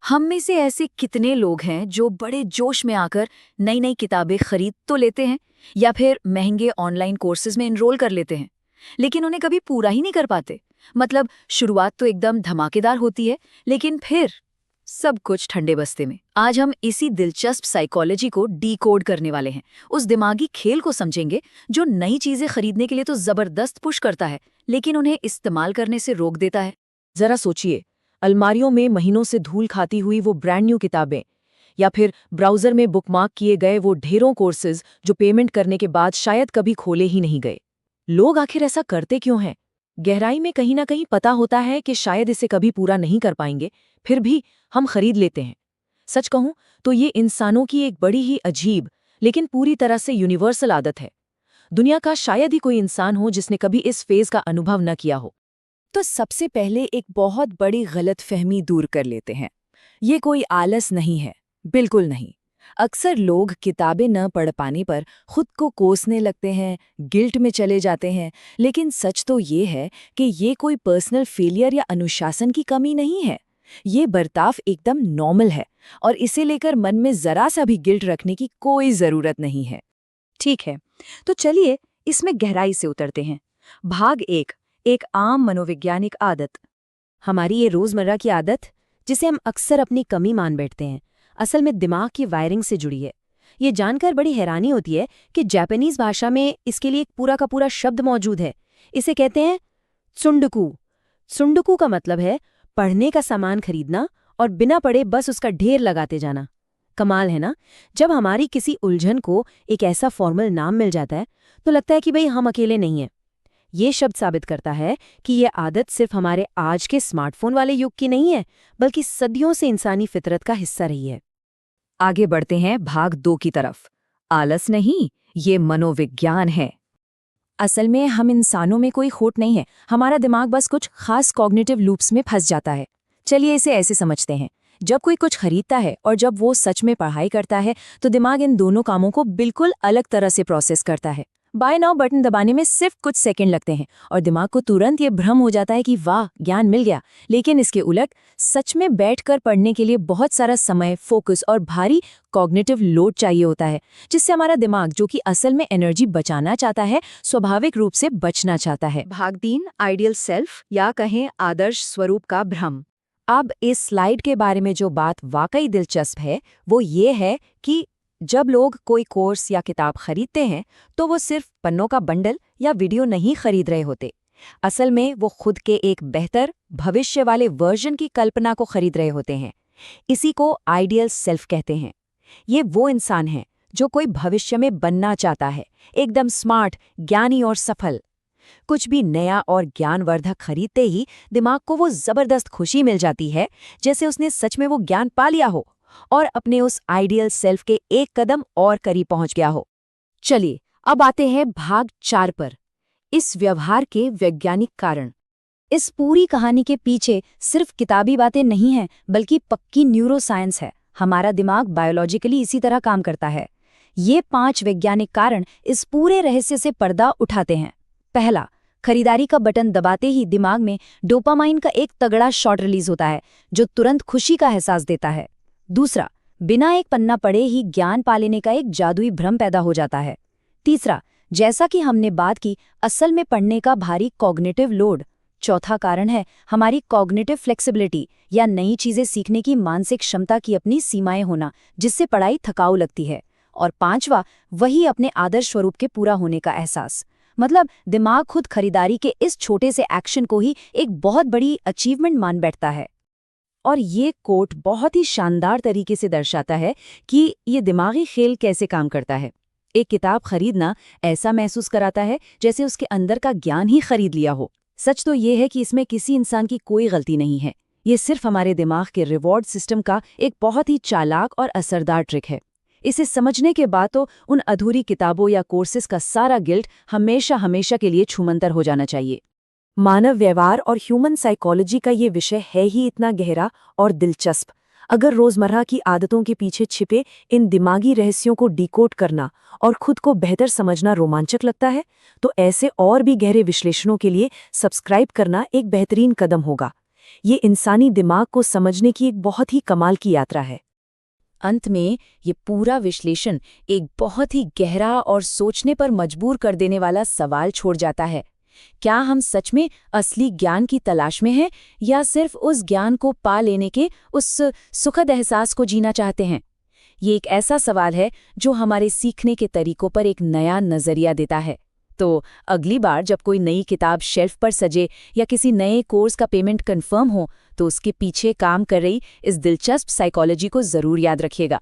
हम में से ऐसे कितने लोग हैं जो बड़े जोश में आकर नई नई किताबें खरीद तो लेते हैं या फिर महंगे ऑनलाइन कोर्सेज में एनरोल कर लेते हैं, लेकिन उन्हें कभी पूरा ही नहीं कर पाते। मतलब शुरुआत तो एकदम धमाकेदार होती है, लेकिन फिर सब कुछ ठंडे बस्ते में। आज हम इसी दिलचस्प साइकोलॉजी को डीकोड करने वाले हैं। उस दिमागी खेल को समझेंगे जो नई चीजें खरीदने के लिए तो जबरदस्त पुश करता है, लेकिन उन्हें इस्तेमाल करने से रोक देता है। जरा सोचिए, अलमारियों में महीनों से धूल खाती हुई वो ब्रांड न्यू किताबें, या फिर ब्राउजर में बुकमार्क किए गए वो ढेरों कोर्सेज जो पेमेंट करने के बाद शायद कभी खोले ही नहीं गए। लोग आखिर ऐसा करते क्यों हैं? गहराई में कहीं ना कहीं पता होता है कि शायद इसे कभी पूरा नहीं कर पाएंगे, फिर भी हम खरीद लेते हैं। सच कहूं तो ये इंसानों की एक बड़ी ही अजीब लेकिन पूरी तरह से यूनिवर्सल आदत है। दुनिया का शायद ही कोई इंसान हो जिसने कभी इस फेज का अनुभव न किया हो। तो सबसे पहले एक बहुत बड़ी गलतफहमी दूर कर लेते हैं। ये कोई आलस नहीं है, बिल्कुल नहीं। अक्सर लोग किताबें न पढ़ पाने पर खुद को कोसने लगते हैं, गिल्ट में चले जाते हैं, लेकिन सच तो ये है कि ये कोई पर्सनल फेलियर या अनुशासन की कमी नहीं है। ये बर्ताव एकदम नॉर्मल है और इसे लेकर मन में जरा सा भी गिल्ट रखने की कोई जरूरत नहीं है। ठीक है, तो चलिए इसमें गहराई से उतरते हैं। भाग एक आम मनोवैज्ञानिक आदत। हमारी ये रोजमर्रा की आदत, जिसे हम अक्सर अपनी कमी मान बैठते हैं, असल में दिमाग की वायरिंग से जुड़ी है। ये जानकर बड़ी हैरानी होती है कि जापानीज भाषा में इसके लिए एक पूरा का पूरा शब्द मौजूद है। इसे कहते हैं त्सुंडकू। त्सुंडकू का मतलब है पढ़ने का सामान खरीदना और बिना पढ़े बस उसका ढेर लगाते जाना। कमाल है ना? जब हमारी किसी उलझन को एक ऐसा फॉर्मल नाम मिल जाता है तो लगता है कि भाई हम अकेले नहीं हैं। ये शब्द साबित करता है कि ये आदत सिर्फ हमारे आज के स्मार्टफोन वाले युग की नहीं है, बल्कि सदियों से इंसानी फितरत का हिस्सा रही है। आगे बढ़ते हैं भाग 2 की तरफ। आलस नहीं, ये मनोविज्ञान है। असल में हम इंसानों में कोई खोट नहीं है, हमारा दिमाग बस कुछ खास कॉग्निटिव लूप्स में फंस जाता है। चलिए इसे ऐसे समझते हैं, जब कोई कुछ खरीदता है और जब वो सच में पढ़ाई करता है तो दिमाग इन दोनों कामों को बिल्कुल अलग तरह से प्रोसेस करता है। बाय नाउ बटन दबाने में सिर्फ कुछ सेकंड लगते हैं और दिमाग को तुरंत ये भ्रम हो जाता है कि वाह, ज्ञान मिल गया। लेकिन इसके उलट सच में बैठकर पढ़ने के लिए बहुत सारा समय, फोकस और भारी कॉग्निटिव लोड चाहिए होता है, जिससे हमारा दिमाग, जो कि असल में एनर्जी बचाना चाहता है, स्वाभाविक रूप से बचना चाहता है। भाग 3, आइडियल सेल्फ या कहें आदर्श स्वरूप का भ्रम। अब इस स्लाइड के बारे में जो बात वाकई दिलचस्प है वो ये है कि जब लोग कोई कोर्स या किताब खरीदते हैं तो वो सिर्फ पन्नों का बंडल या वीडियो नहीं खरीद रहे होते। असल में वो खुद के एक बेहतर भविष्य वाले वर्जन की कल्पना को खरीद रहे होते हैं। इसी को आइडियल सेल्फ कहते हैं। ये वो इंसान है जो कोई भविष्य में बनना चाहता है, एकदम स्मार्ट, ज्ञानी और सफल। कुछ भी नया और ज्ञानवर्धक खरीदते ही दिमाग को वो जबरदस्त खुशी मिल जाती है, जैसे उसने सच में वो ज्ञान पा लिया हो और अपने उस आइडियल सेल्फ के एक कदम और करीब पहुंच गया हो। चलिए अब आते हैं भाग 4 पर, इस व्यवहार के वैज्ञानिक कारण। इस पूरी कहानी के पीछे सिर्फ किताबी बातें नहीं हैं, बल्कि पक्की न्यूरोसाइंस है। हमारा दिमाग बायोलॉजिकली इसी तरह काम करता है। ये 5 वैज्ञानिक कारण इस पूरे रहस्य से पर्दा उठाते हैं। पहला, खरीदारी का बटन दबाते ही दिमाग में डोपामाइन का एक तगड़ा शॉट रिलीज होता है, जो तुरंत खुशी का एहसास देता है। दूसरा, बिना एक पन्ना पढ़े ही ज्ञान पा लेने का एक जादुई भ्रम पैदा हो जाता है। तीसरा, जैसा कि हमने बात की, असल में पढ़ने का भारी कॉग्निटिव लोड। चौथा कारण है हमारी कॉग्निटिव फ्लेक्सिबिलिटी या नई चीजें सीखने की मानसिक क्षमता की अपनी सीमाएं होना, जिससे पढ़ाई थकाऊ लगती है। और पांचवा, वही अपने आदर्श स्वरूप के पूरा होने का एहसास। मतलब दिमाग खुद खरीदारी के इस छोटे से एक्शन को ही एक बहुत बड़ी अचीवमेंट मान बैठता है। और ये कोट बहुत ही शानदार तरीके से दर्शाता है कि ये दिमागी खेल कैसे काम करता है। एक किताब खरीदना ऐसा महसूस कराता है जैसे उसके अंदर का ज्ञान ही खरीद लिया हो। सच तो ये है कि इसमें किसी इंसान की कोई गलती नहीं है। ये सिर्फ हमारे दिमाग के रिवॉर्ड सिस्टम का एक बहुत ही चालाक और असरदार ट्रिक है। इसे समझने के बाद तो उन अधूरी किताबों या कोर्सेज का सारा गिल्ट हमेशा हमेशा के लिए छूमंतर हो जाना चाहिए। मानव व्यवहार और ह्यूमन साइकोलॉजी का ये विषय है ही इतना गहरा और दिलचस्प। अगर रोजमर्रा की आदतों के पीछे छिपे इन दिमागी रहस्यों को डिकोड करना और खुद को बेहतर समझना रोमांचक लगता है, तो ऐसे और भी गहरे विश्लेषणों के लिए सब्सक्राइब करना एक बेहतरीन कदम होगा। ये इंसानी दिमाग को समझने की एक बहुत ही कमाल की यात्रा है। अंत में ये पूरा विश्लेषण एक बहुत ही गहरा और सोचने पर मजबूर कर देने वाला सवाल छोड़ जाता है। क्या हम सच में असली ज्ञान की तलाश में हैं या सिर्फ उस ज्ञान को पा लेने के उस सुखद एहसास को जीना चाहते हैं? ये एक ऐसा सवाल है जो हमारे सीखने के तरीकों पर एक नया नज़रिया देता है। तो अगली बार जब कोई नई किताब शेल्फ पर सजे या किसी नए कोर्स का पेमेंट कंफर्म हो, तो उसके पीछे काम कर रही इस दिलचस्प साइकोलॉजी को ज़रूर याद रखिएगा।